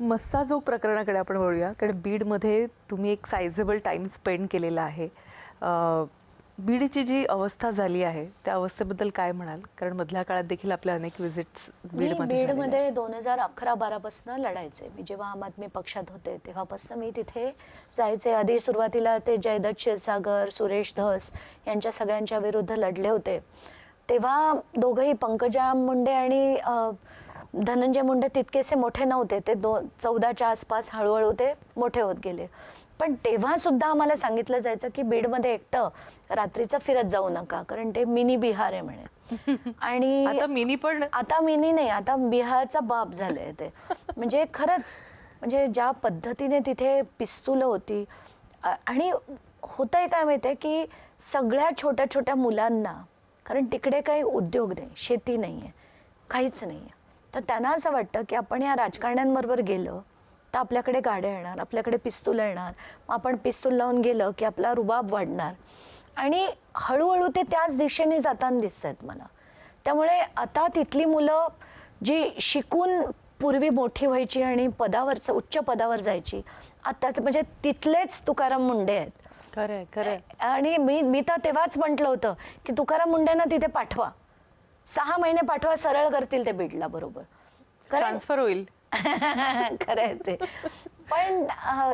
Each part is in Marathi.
मस्साजोग प्रकरणाकडे आपण वळूया, कारण बीडमध्ये तुम्ही एक सायझेबल टाइम स्पेंड केलेला आहे. बीडची जी अवस्था झाली आहे त्या अवस्थेबद्दल काय म्हणाल? कारण मधल्या काळात देखील आपल्या अनेक विजिट्स बीडमध्ये 2011-12 पासून लढायचे. मी जेव्हा आम आदमी पक्षात होते तेव्हापासून मी तिथे जायचे. आधी सुरुवातीला ते जयदत्त क्षीरसागर, सुरेश धस यांच्या सगळ्यांच्या विरुद्ध लढले होते. तेव्हा दोघंही पंकजा मुंडे आणि धनंजय मुंडे तितकेसे मोठे नव्हते. ते 14च्या आसपास हळूहळू ते मोठे होत गेले. पण तेव्हा सुद्धा आम्हाला सांगितलं जायचं की बीडमध्ये एकटं रात्रीचं फिरत जाऊ नका, कारण ते मिनी बिहार आहे म्हणे. आणि आता मिनी नाही, आता बिहारचा बाप झालंय ते. म्हणजे खरंच, म्हणजे ज्या पद्धतीने तिथे पिस्तुलं होती. आणि होतंय काय माहितीये की सगळ्या छोट्या छोट्या मुलांना, कारण तिकडे काही उद्योग नाही, शेती नाहीये, काहीच नाहीये, तर त्यांना असं वाटतं की आपण या राजकारण्यांबरोबर गेलं तर आपल्याकडे गाड्या येणार, आपल्याकडे पिस्तूल येणार, आपण पिस्तूल लावून गेलं की आपला रुबाब वाढणार. आणि हळूहळू ते त्याच दिशेने जाताना दिसत आहेत मला. त्यामुळे आता तिथली मुलं जी शिकून पूर्वी मोठी व्हायची आणि उच्च पदावर जायची, आता म्हणजे तिथलेच तुकाराम मुंडे आहेत. खरंय खरंय. आणि मी तर तेव्हाच म्हटलं होतं की तुकाराम मुंडेंना तिथे पाठवा, 6 महिने पाठवा, सरळ करतील ते बीडला, बरोबर ट्रान्सफर होईल. खरंय ते. पण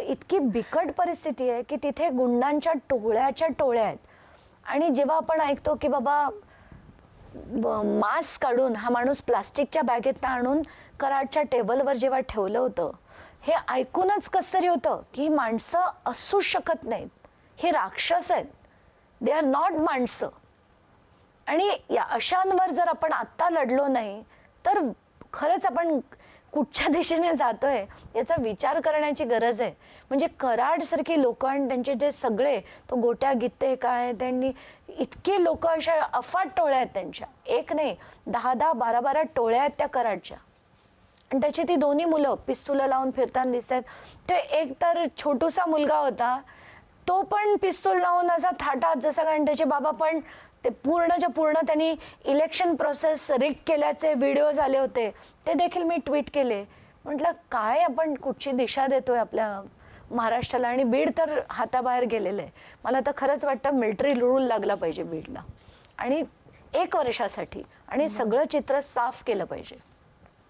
इतकी बिकट परिस्थिती आहे की तिथे गुंडांच्या टोळ्याच्या टोळ्या आहेत. आणि जेव्हा आपण ऐकतो की बाबा मास्क काढून हा माणूस प्लास्टिकच्या बॅगेत आणून कराडच्या टेबलवर जेव्हा ठेवलं होतं, हे ऐकूनच कसं तरी होतं की ही माणसं असू शकत नाहीत, हे राक्षस आहेत, दे आर नॉट माणसं. आणि या अशांवर जर आपण आत्ता लढलो नाही तर खरंच आपण कुठच्या दिशेने जातोय याचा विचार करण्याची गरज आहे. म्हणजे कराड सारखी लोक आणि त्यांचे जे सगळे तो गोट्या गित्ते काय, त्यांनी इतके लोक, अशा अफाट टोळ्या आहेत त्यांच्या, एक नाही 10-10, 12-12 टोळ्या आहेत त्या कराडच्या. आणि त्याची ती दोन्ही मुलं पिस्तुलं लावून फिरताना दिसत आहेत. ते एक तर छोटूसा मुलगा होता, तो पण पिस्तूल लावून असा थाटात जसा, कारण त्याचे बाबा पण ते पूर्णच्या पूर्ण त्यांनी इलेक्शन प्रोसेस रिग केल्याचे व्हिडिओज आले होते, ते देखील मी ट्विट केले. म्हटलं काय आपण कुठची दिशा देतोय आपल्या महाराष्ट्राला. आणि बीड तर हाताबाहेर गेलेलं आहे. मला तर खरंच वाटतं मिलिटरी रूल लागला पाहिजे बीडला, आणि 1 वर्षासाठी, आणि सगळं चित्र साफ केलं पाहिजे.